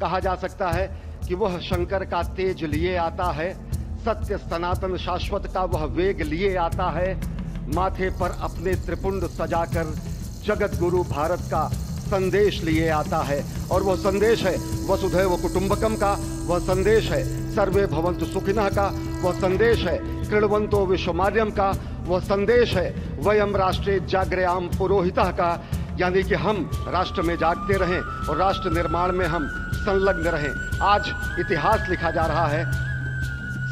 कहा जा सकता है कि वह शंकर का तेज लिए आता है, सत्य सनातन शाश्वत का वह वेग लिए आता है, माथे पर अपने त्रिपुंड सजाकर जगत गुरु भारत का संदेश लिए आता है। और वह संदेश है वसुधैव कुटुंबकम का, वह संदेश है सर्वे भवन्तु सुखिनः का, वह संदेश है कृण्वन्तो विश्वमार्यम का, वह संदेश है वयम राष्ट्रे जाग्रयाम पुरोहितः का, यानी कि हम राष्ट्र में जागते रहें और राष्ट्र निर्माण में हम संलग्न रहें। आज इतिहास लिखा जा रहा है।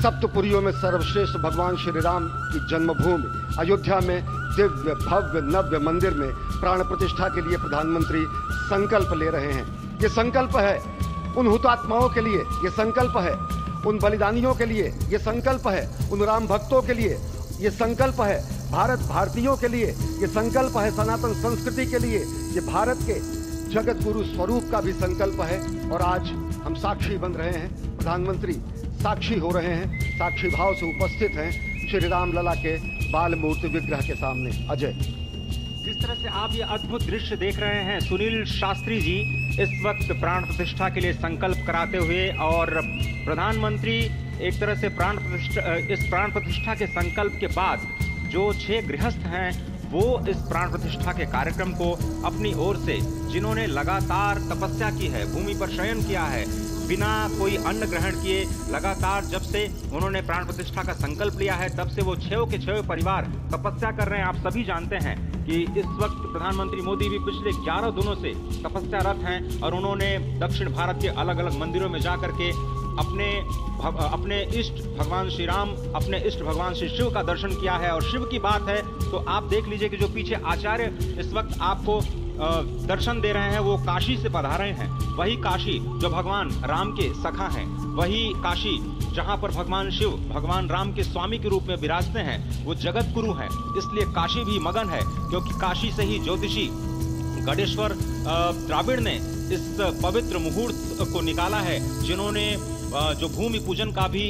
सप्तपुरियों में सर्वश्रेष्ठ भगवान श्री राम की जन्मभूमि अयोध्या में दिव्य भव्य नव्य मंदिर में प्राण प्रतिष्ठा के लिए प्रधानमंत्री संकल्प ले रहे हैं। ये संकल्प है उन हुतात्माओं के लिए, ये संकल्प है उन बलिदानियों के लिए, ये संकल्प है उन राम भक्तों के लिए, ये संकल्प है भारत भारतीयों के लिए, ये संकल्प है सनातन संस्कृति के लिए, ये भारत के जगत गुरु स्वरूप का भी संकल्प है। और आज हम साक्षी बन रहे हैं, प्रधानमंत्री साक्षी हो रहे हैं, साक्षी भाव से उपस्थित हैं श्री राम लला के बाल मूर्ति विग्रह के सामने। अजय, जिस तरह से आप ये अद्भुत दृश्य देख रहे हैं, सुनील शास्त्री जी इस वक्त प्राण प्रतिष्ठा के लिए संकल्प कराते हुए, और प्रधानमंत्री एक तरह से इस प्राण प्रतिष्ठा के संकल्प के बाद जो 6 गृहस्थ हैं वो इस प्राण प्रतिष्ठा के कार्यक्रम को अपनी ओर से, जिन्होंने लगातार तपस्या की है, भूमि पर शयन किया है, बिना कोई अन्न ग्रहण किए, लगातार जब से उन्होंने प्राण प्रतिष्ठा का संकल्प लिया है तब से वो 6 के 6 परिवार तपस्या कर रहे हैं। आप सभी जानते हैं कि इस वक्त प्रधानमंत्री मोदी भी पिछले 11 दिनों से तपस्यारत हैं और उन्होंने दक्षिण भारत के अलग अलग मंदिरों में जाकर के अपने इष्ट भगवान श्री राम, अपने इष्ट भगवान श्री शिव का दर्शन किया है। और शिव की बात है तो आप देख लीजिए कि जो पीछे आचार्य इस वक्त आपको दर्शन दे रहे हैं वो काशी से पधारे हैं। वही काशी जो भगवान राम के सखा हैं, वही काशी जहां पर भगवान शिव भगवान राम के स्वामी के रूप में विराजते हैं, वो जगत गुरु हैं। इसलिए काशी भी मगन है, क्योंकि काशी से ही ज्योतिषी गणेश्वर द्राविड़ ने इस पवित्र मुहूर्त को निकाला है, जिन्होंने जो भूमि पूजन का भी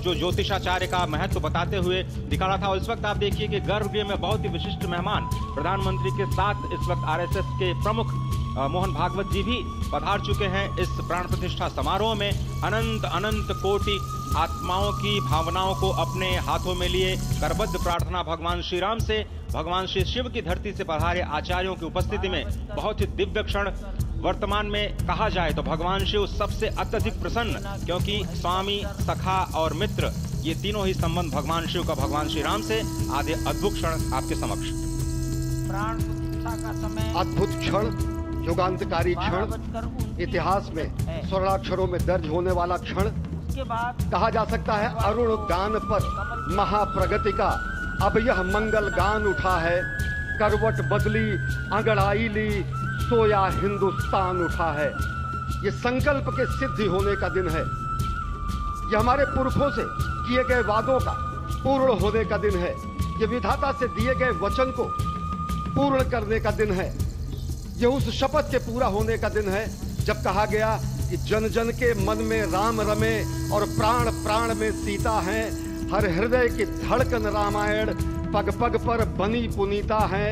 जो ज्योतिषाचार्य का महत्व बताते हुए निकाला था। और इस वक्त आप देखिए कि गर्भगृह में बहुत ही विशिष्ट मेहमान प्रधानमंत्री के साथ इस वक्त आरएसएस के प्रमुख मोहन भागवत जी भी पधार चुके हैं। इस प्राण प्रतिष्ठा समारोह में अनंत अनंत कोटि आत्माओं की भावनाओं को अपने हाथों में लिए करबद्ध प्रार्थना भगवान श्री राम से, भगवान श्री शिव की धरती से पधारे आचार्यों की उपस्थिति में बहुत ही दिव्य क्षण। वर्तमान में कहा जाए तो भगवान शिव सबसे अत्यधिक प्रसन्न, क्योंकि स्वामी, सखा और मित्र ये तीनों ही संबंध भगवान शिव का भगवान श्री राम से। आदि अद्भुत क्षण आपके समक्ष। प्राण प्रतिष्ठा का समय, अद्भुत क्षण, युगांतकारी क्षण, इतिहास में स्वर्णाक्षरों में दर्ज होने वाला क्षण। उसके बाद कहा जा सकता है अरुण गान पर महाप्रगति का अब यह मंगल गान उठा है, करवट बदली अंगड़ाई ली सोया हिंदुस्तान उठा है। ये संकल्प के सिद्धि होने का दिन है, ये हमारे पुरखों से किए गए वादों का पूर्ण होने का दिन है, ये विधाता से दिए गए वचन को पूर्ण करने का दिन है, ये उस शपथ के पूरा होने का दिन है जब कहा गया कि जन जन के मन में राम रमे और प्राण प्राण में सीता है, हर हृदय की धड़कन रामायण पग पग पर बनी पुनीता है।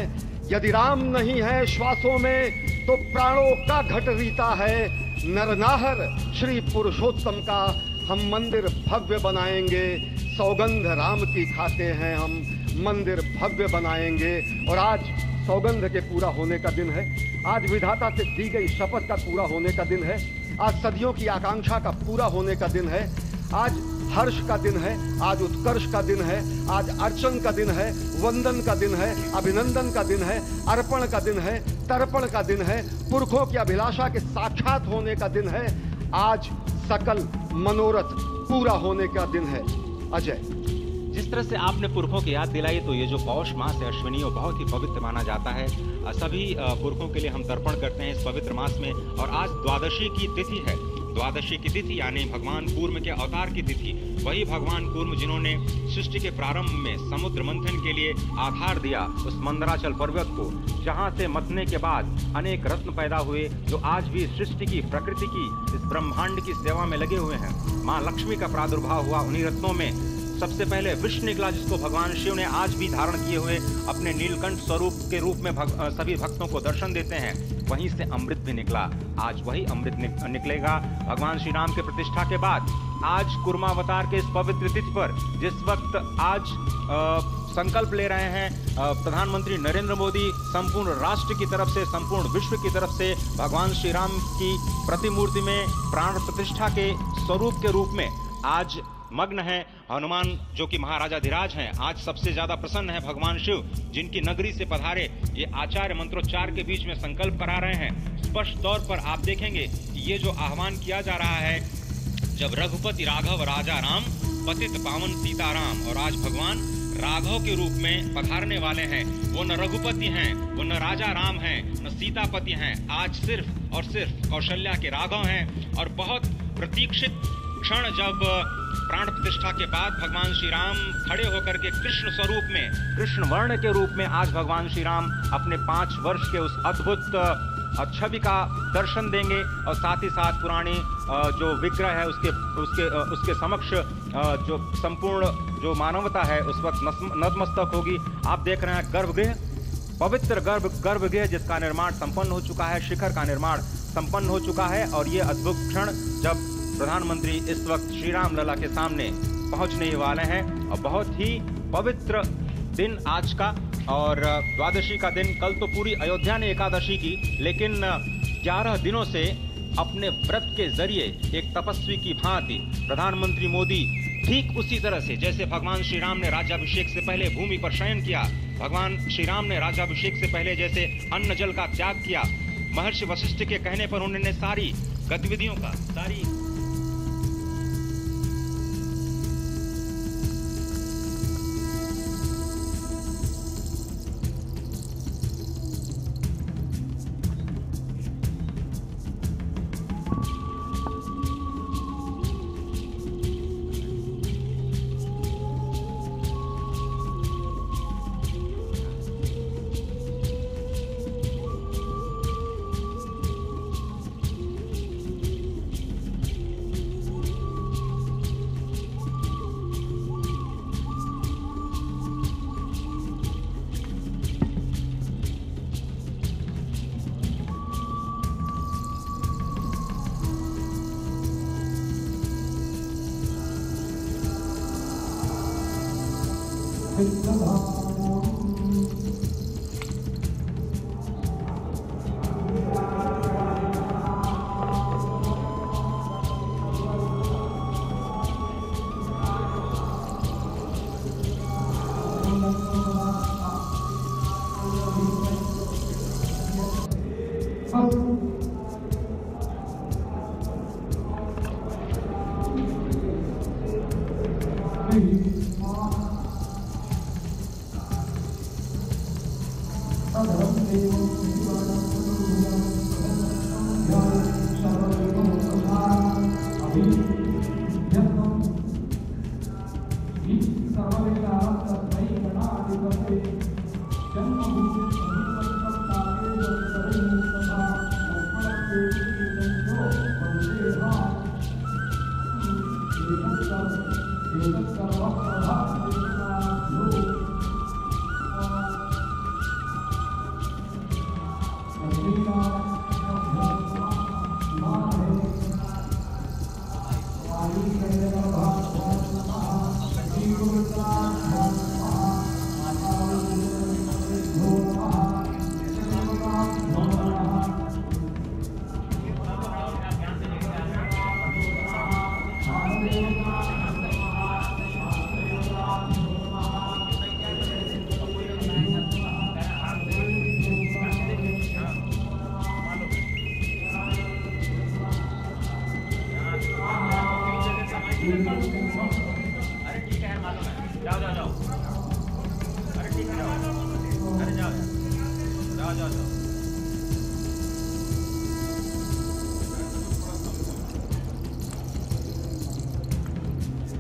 यदि राम नहीं है श्वासों में तो प्राणों का घट रीता है। नरनाहर श्री पुरुषोत्तम का हम मंदिर भव्य बनाएंगे, सौगंध राम की खाते हैं हम, मंदिर भव्य बनाएंगे। और आज सौगंध के पूरा होने का दिन है, आज विधाता से दी गई शपथ का पूरा होने का दिन है, आज सदियों की आकांक्षा का पूरा होने का दिन है, आज हर्ष का दिन है, आज उत्कर्ष का दिन है, आज अर्चन का दिन है, वंदन का दिन है, अभिनंदन का दिन है, अर्पण का दिन है, तर्पण का दिन है, पुरखों की अभिलाषा के साक्षात होने का दिन है, आज सकल मनोरथ पूरा होने का दिन है। अजय, जिस तरह से आपने पुरखों की याद दिलाई, तो ये जो पौष मास है अश्विनी, वो बहुत ही पवित्र माना जाता है। सभी पुरखों के लिए हम तर्पण करते हैं इस पवित्र मास में। और आज द्वादशी की तिथि है, द्वादशी की तिथि यानी भगवान कूर्म के अवतार की तिथि। वही भगवान कूर्म जिन्होंने सृष्टि के प्रारंभ में समुद्र मंथन के लिए आधार दिया उस मंदराचल पर्वत को, जहां से मथने के बाद अनेक रत्न पैदा हुए, जो आज भी सृष्टि की, प्रकृति की, इस ब्रह्मांड की सेवा में लगे हुए हैं। माँ लक्ष्मी का प्रादुर्भाव हुआ उन्हीं रत्नों में। सबसे पहले विष निकला, जिसको भगवान शिव ने आज भी धारण किए हुए अपने नीलकंठ स्वरूप के रूप में सभी भक्तों को दर्शन देते हैं। वहीं से अमृत भी निकला। आज वही अमृत निकलेगा भगवान श्री राम के प्रतिष्ठा के बाद। आज कुर्मावतार के इस पवित्र तिथि पर, जिस वक्त आज संकल्प ले रहे हैं प्रधानमंत्री नरेंद्र मोदी, संपूर्ण राष्ट्र की तरफ से, संपूर्ण विश्व की तरफ से भगवान श्री राम की प्रतिमूर्ति में प्राण प्रतिष्ठा के स्वरूप के रूप में आज मग्न है। हनुमान जो कि महाराजाधिराज हैं, आज सबसे ज्यादा प्रसन्न है भगवान शिव, जिनकी नगरी से पधारे ये आचार्य मंत्रोच्चार के बीच में संकल्प करा रहे हैं। स्पष्ट तौर पर आप देखेंगे ये जो आह्वान किया जा रहा है, जब रघुपति राघव राजा राम, पतित पावन सीताराम, और आज भगवान राघव के रूप में पधारने वाले हैं। वो न रघुपति हैं, वो न राजा राम हैं, न सीतापति हैं। आज सिर्फ और सिर्फ कौशल्या के राघव हैं। और बहुत प्रतीक्षित क्षण, जब प्राण प्रतिष्ठा के बाद भगवान श्री राम खड़े होकर के कृष्ण स्वरूप में, कृष्ण वर्ण के रूप में आज भगवान श्री राम अपने 5 वर्ष के उस अद्भुत छवि का दर्शन देंगे। और साथ ही साथ पुरानी जो विग्रह है उसके समक्ष जो संपूर्ण जो मानवता है उस वक्त नतमस्तक होगी। आप देख रहे हैं गर्भगृह, पवित्र गर्भगृह जिसका निर्माण संपन्न हो चुका है, शिखर का निर्माण संपन्न हो चुका है। और ये अद्भुत क्षण जब प्रधानमंत्री इस वक्त श्री राम लला के सामने पहुंचने वाले हैं। और बहुत ही पवित्र दिन आज का, और द्वादशी का दिन। कल तो पूरी अयोध्या ने एकादशी की, लेकिन 11 दिनों से अपने व्रत के जरिए एक तपस्वी की भांति प्रधानमंत्री मोदी ठीक उसी तरह से, जैसे भगवान श्री राम ने राज्याभिषेक से पहले भूमि पर शयन किया, भगवान श्री राम ने राज्याभिषेक से पहले जैसे अन्न जल का त्याग किया, महर्षि वशिष्ठ के कहने पर उन्होंने सारी गतिविधियों का, सारी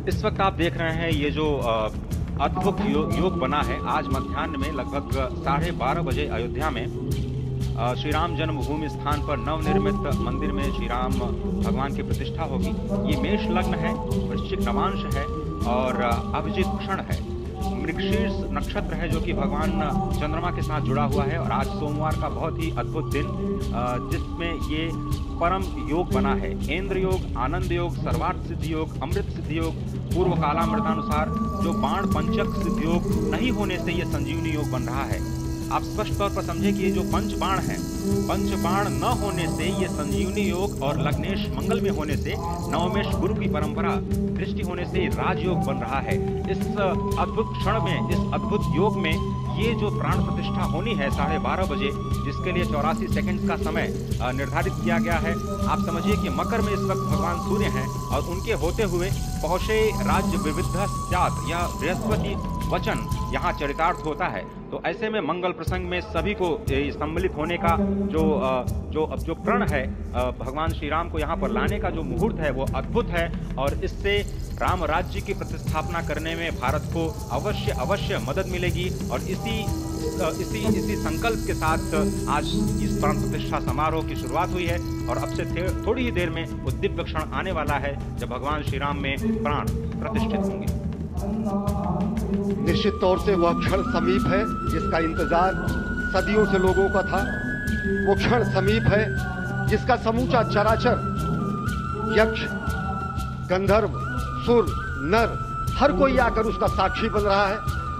इस वक्त आप देख रहे हैं ये जो अद्भुत योग बना है। आज मध्याह्न में लगभग 12:30 बजे अयोध्या में श्री राम जन्मभूमि स्थान पर नवनिर्मित मंदिर में श्री राम भगवान की प्रतिष्ठा होगी। ये मेष लग्न है, वृश्चिक नवांश है और अभिजित क्षण है। मृगशीर्ष नक्षत्र है जो कि भगवान चंद्रमा के साथ जुड़ा हुआ है और आज सोमवार का बहुत ही अद्भुत दिन जिसमें ये परम योग बना है। इंद्र योग, आनंद योग, सर्वार्थ सिद्धि योग, अमृत सिद्धि योग, पूर्व कालामृतानुसार जो बाण पंचक सिद्धि योग नहीं होने से ये संजीवनी योग बन रहा है। आप स्पष्ट तौर पर समझे कि ये जो पंचबाण है, पंचबाण न होने से ये संजीवनी योग और लग्नेश मंगल में होने से नवमेश गुरु की परंपरा दृष्टि होने से राजयोग बन रहा है। इस अद्भुत क्षण में, इस अद्भुत योग में ये जो प्राण प्रतिष्ठा होनी है 12:30 बजे, जिसके लिए 84 सेकंड का समय निर्धारित किया गया है। आप समझिए कि मकर में इस वक्त भगवान सूर्य हैं और उनके होते हुए पहुँचे राज्य विविध स्यात्, यह बृहस्पति वचन यहाँ चरितार्थ होता है। तो ऐसे में मंगल प्रसंग में सभी को सम्मिलित होने का जो प्रण है, भगवान श्री राम को यहाँ पर लाने का जो मुहूर्त है वो अद्भुत है और इससे राम राज्य की प्रतिस्थापना करने में भारत को अवश्य मदद मिलेगी। और इसी संकल्प के साथ आज इस प्राण प्रतिष्ठा समारोह की शुरुआत हुई है और अब से थोड़ी ही देर में वो दिव्य क्षण आने वाला है जब भगवान श्री राम में प्राण प्रतिष्ठित होंगे। निश्चित तौर से वह क्षण समीप है जिसका इंतजार सदियों से लोगों का था। वो क्षण समीप है जिसका समूचा चराचर, यक्ष, गंधर्व, सुर, नर, हर कोई आकर उसका साक्षी बन रहा है।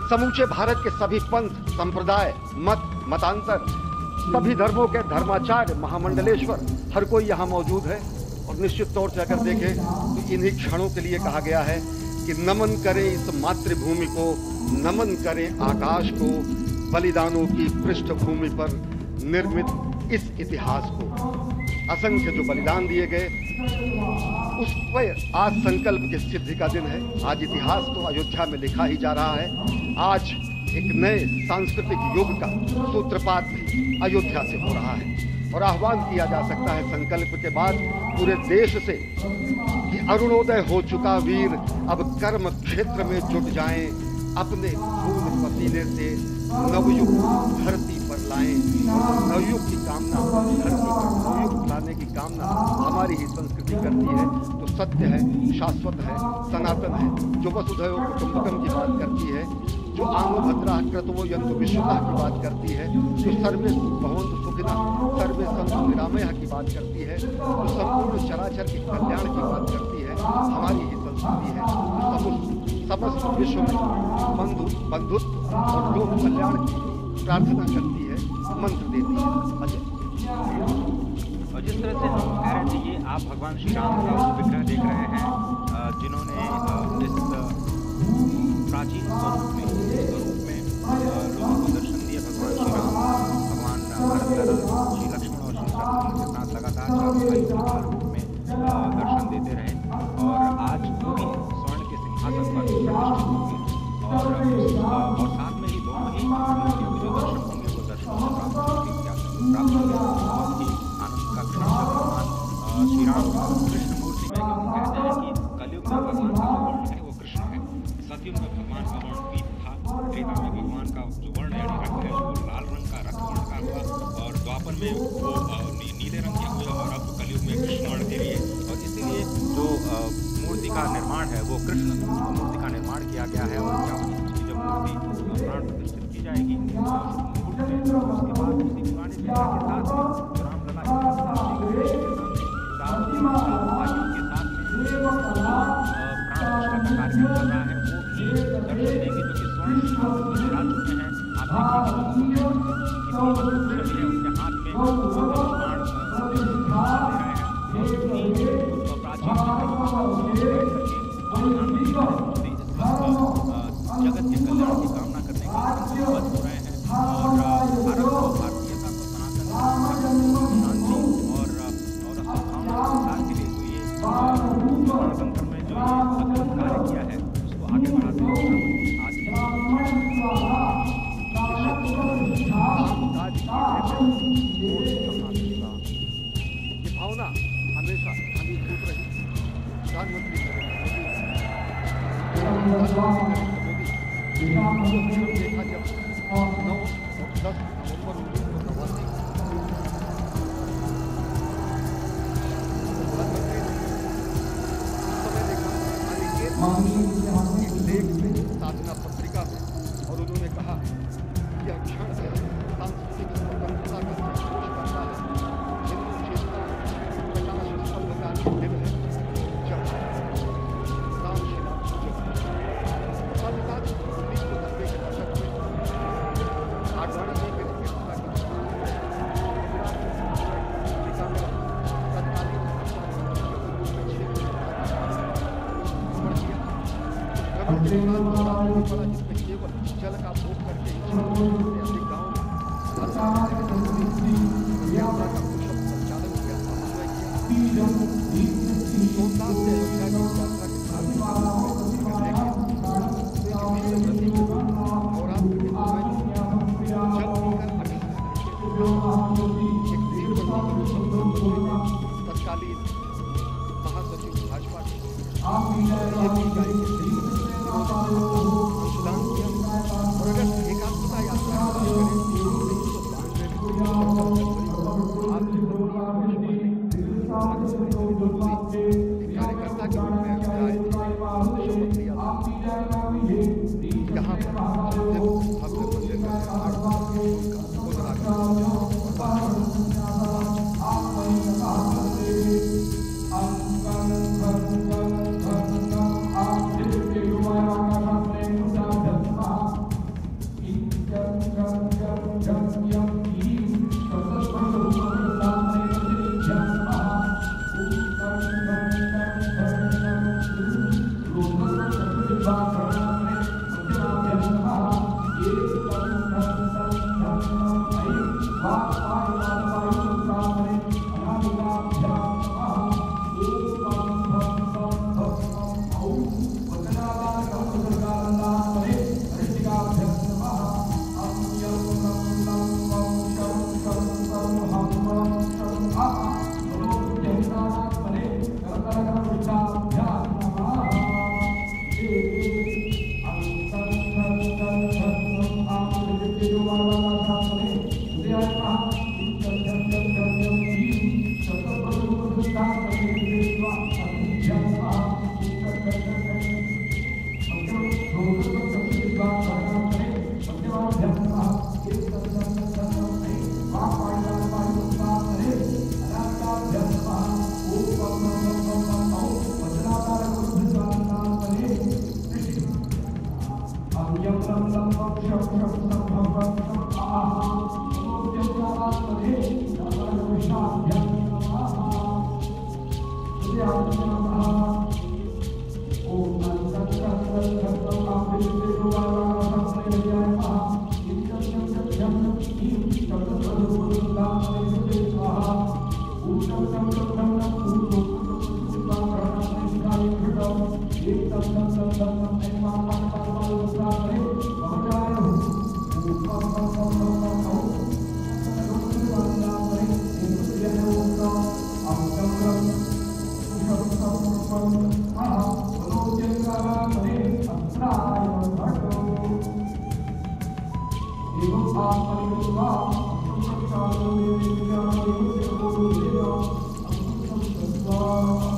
समूचे भारत के सभी पंथ, संप्रदाय, मतांतर, सभी धर्मों के धर्माचार्य, महामंडलेश्वर, हर कोई यहाँ मौजूद है। और निश्चित तौर से अगर देखें तो इन्हीं क्षणों के लिए कहा गया है कि नमन करें इस मातृभूमि को, नमन करें आकाश को, बलिदानों की पृष्ठभूमि पर निर्मित इस इतिहास को। असंख्य जो बलिदान दिए गए उस पर आज संकल्प की सिद्धि का दिन है। आज इतिहास तो अयोध्या में लिखा ही जा रहा है। आज एक नए सांस्कृतिक युग का सूत्रपात भी अयोध्या से हो रहा है और आह्वान किया जा सकता है संकल्प के बाद पूरे देश से कि अरुणोदय हो चुका वीर, अब कर्म क्षेत्र में जुट जाएं, अपने खून पसीने से नवयुग धरती पर लाएं। नवयुग की कामना, धरती पर नवयुग लाने की कामना हमारी ही संस्कृति करती है। तो सत्य है, शाश्वत है, सनातन है, जो वसुधैव कुटुंबकम की बात करती है, जो आनो भद्रा क्रतवो यन्तु विश्वतः की बात करती है, जो सर्वे भवन्तु सुखिनः सर्वे सन्तु निरामयः की बात करती है, जो संपूर्ण चराचर के कल्याण की बात करती है, हमारी ही संस्कृति है। समस्त विश्व में बंधुत्व और लोक कल्याण की प्रार्थना करती है, मंत्र देती है। अजय, और जिस तरह से हम कह रहे थे, ये आप भगवान श्री राम का विग्रह देख रहे हैं जिन्होंने इस प्राचीन स्वरूप में लोगों को दर्शन दिए। भगवान श्री राम, भगवान भरत, श्री लक्ष्मण और श्री शत्रुघ्न के साथ लगातार 4 आयु के रूप में दर्शन देते रहे और आज वो भी स्वर्ण के सिंहासन पर प्रतिष्ठित होंगे और साथ में ही दोनों ही मूर्तियों के जो दर्शन होंगे वो दर्शन प्राप्त होंगे। बहुत ही आनंद का क्षण है। भगवान श्री राम कृष्ण मूर्ति में हम कहते हैं कि कलयुग में भगवान का जो वर्ण है वो कृष्ण है, सतयुग में भगवान का वर्ण पीत था, त्रेता में भगवान का जो वर्ण यानी रक्त है वो लाल रंग का रक्त वर्ण का हुआ और द्वापर में वो नीले रंग के हुए और अब कलयुग में कृष्ण वर्ण के लिए। और इसीलिए जो मूर्ति का निर्माण है वो कृष्ण मूर्ति का निर्माण किया गया है। और क्या जब मूर्ति प्राण प्रतिष्ठित की जाएगी मुहूर्त में, उसके बाद उसी पुराने चेहरा के साथ में जो रामलला के साथ आयु के साथ में प्राण प्रतिष्ठा का कार्यक्रम चल रहा है, वो भी दर्शन देंगे जो कि स्वर्ण विराज चुके हैं। आप देखिए कि उनके हाथ में बाण जगत के कल्याण की कामना करने के लिए हो रहे हैं और भारत को, भारतीयता को, सनातन शांति और सद्भावना प्रसार के लिए जो ये गणतंत्र में जो ये अद्भुत कार्य किया है उसको आगे बढ़ाते हुए ये भावना हमेशा अनुभूत रही। प्रधानमंत्री देखा जब 9 और 10 नवंबर 1989 एक लेख में, साधना पत्रिका में, और उन्होंने कहा यह क्षण है सांस्कृतिक स्वतंत्रता का संतोष करता है। हिंदू चेतना 50 स्तंभ का दिन है जब रामशिला पूजन साथ ही साथ 1990 के दशक में आडवाणी जी के नेतृत्व की तत्कालीन जिसमें केवल जल का भोग करके अधिक गाँव में यात्रा का कुशल संचालन किया, समन्वय किया। सोमनाथ से अयोध्या की यात्रा के धार्मिक नवरात्र के समय जल पीकर 18 तत्कालीन महासचिव भाजपा के अंशदान किया। और अगर एकात्मता यात्रा की बात करें तो 1992 में कार्यकर्ता के रूप में आए थे। यहाँ पर भव्य मंदिर का Thank you.